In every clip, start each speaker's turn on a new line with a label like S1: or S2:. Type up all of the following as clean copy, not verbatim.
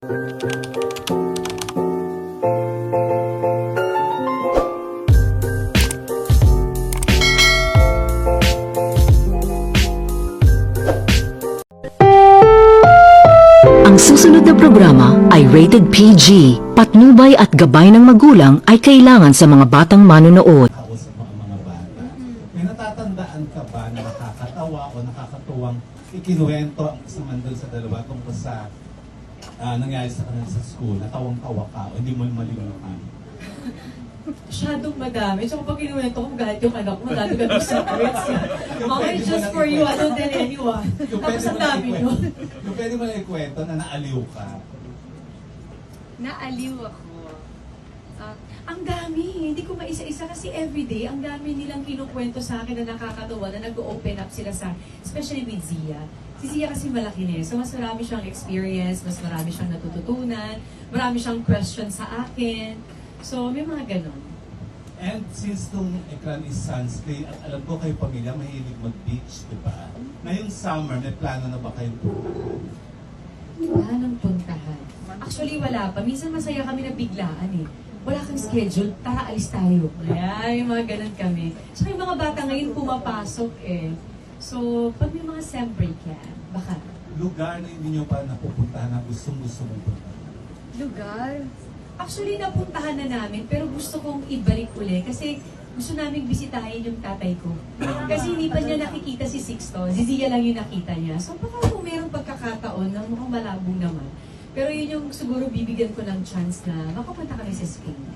S1: Ang susunod na programa ay rated PG. Patnubay at gabay ng magulang ay kailangan sa mga batang manonood.
S2: Ako sa mga bata. May natatandaan ka ba na nakakatawa o nakakatuwang ikinuwento ang isa man doon sa dalawa tungkol sa nangyari sa kanila sa school, natawang-tawa ka o hindi mo malimutan?
S3: Masyadong madami. So kapag kinuwento ko, galit yung anak ko, madami ka doon secrets. Okay, just for you, I don't tell anyone. Tapos ang dami nyo.
S2: Yung pwede mo na ikwento na naaliw ka.
S3: Naaliw ako. Ang dami. Hindi ko maisa-isa kasi everyday, ang dami nilang kinukwento sa akin na nakakatawa, na nag-open up sila sa, especially with Zia. Si Zia kasi malaki na. So mas marami siyang experience, mas marami siyang natututunan, marami siyang questions sa akin. So may mga ganon.
S2: And since nung ekran is sunscreen at alam ko kayo pamilya, mahilig mag-beach, di ba? Ngayong summer, may plano na ba kayong puntahan?
S3: Planong puntahan. Actually, wala pa. Minsan masaya kami na biglaan eh. Wala kang schedule, tara alis tayo. Ayan, yung mga ganon kami. So yung mga bata ngayon pumapasok eh. So, pag may mga sem break yan, baka.
S2: Lugar na hindi nyo pa napupuntahan na gustong-gusto mong puntahan?
S3: Lugar? Actually, napuntahan na namin, pero gusto kong ibalik uli kasi gusto namin bisitahin yung tatay ko. Kasi hindi pa niya nakikita si Sixto, si Zia lang yung nakita niya. So baka kung mayroong pagkakataon na mukhang malabo naman. Pero yun yung siguro bibigyan ko ng chance na makapunta kami sa Spain.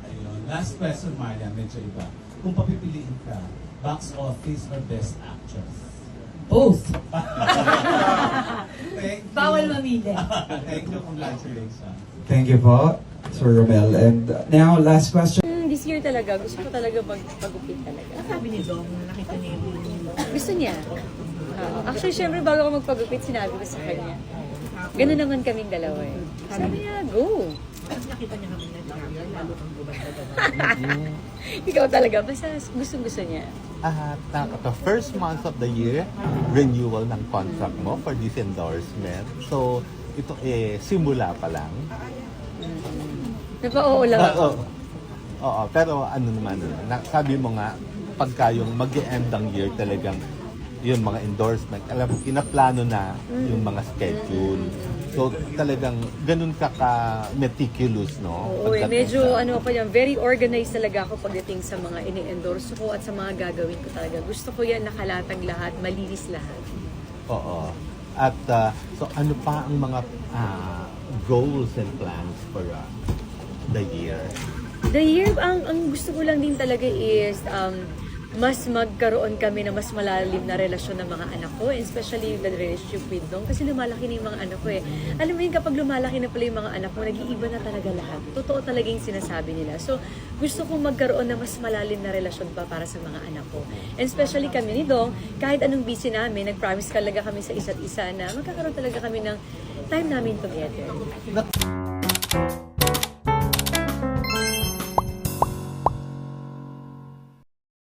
S2: Ayun. Last question, Maria, medyo iba. Kung papipiliin ka, box office or best actress?
S3: Both!
S2: Thank you.
S3: Bawal mamili.
S2: Thank you, congratulations.
S4: Thank you po, Sir Romel. And now, last question.
S5: This year talaga, gusto ko talaga magpagupit talaga.
S3: Sabi ni Dom, nakita niya yung
S5: Gusto niya. Actually, syempre, bago ako magpagupit, sinabi ko sa kanya. Ganun naman kaming dalawa eh. Sabi niya, go!
S3: nakita niya kami nag-camera, lalo kang gumanda.
S5: Ikaw talaga, basta gusto niya.
S6: At the first month of the year, renewal ng contract mo for this endorsement. So, ito simula pa lang.
S5: Napa-oo lang ako.
S6: Oo, pero ano naman, sabi mo nga, pagka yung mag-e-end ang year talagang yung mga endorsement, alam mo, pinaplano na yung mga schedule. So, talagang ganun ka-meticulous, no?
S5: Oo, medyo ano pa yan, very organized talaga ako pagdating sa mga ini-endorse ko at sa mga gagawin ko talaga. Gusto ko yan nakalatag lahat, malinis lahat.
S6: Oo. At so ano pa ang mga goals and plans for the year?
S5: The year, ang gusto ko lang din talaga is mas magkaroon kami na mas malalim na relasyon ng mga anak ko, especially the relationship with Dong, kasi lumalaki na yung mga anak ko eh. Alam mo yun, kapag lumalaki na pala yung mga anak ko, nag-iiba na talaga lahat. Totoo talaga yung sinasabi nila. So, gusto kong magkaroon na mas malalim na relasyon pa para sa mga anak ko. And especially kami ni Dong, kahit anong busy namin, nag-promise talaga kami sa isa't isa na magkakaroon talaga kami ng time namin together.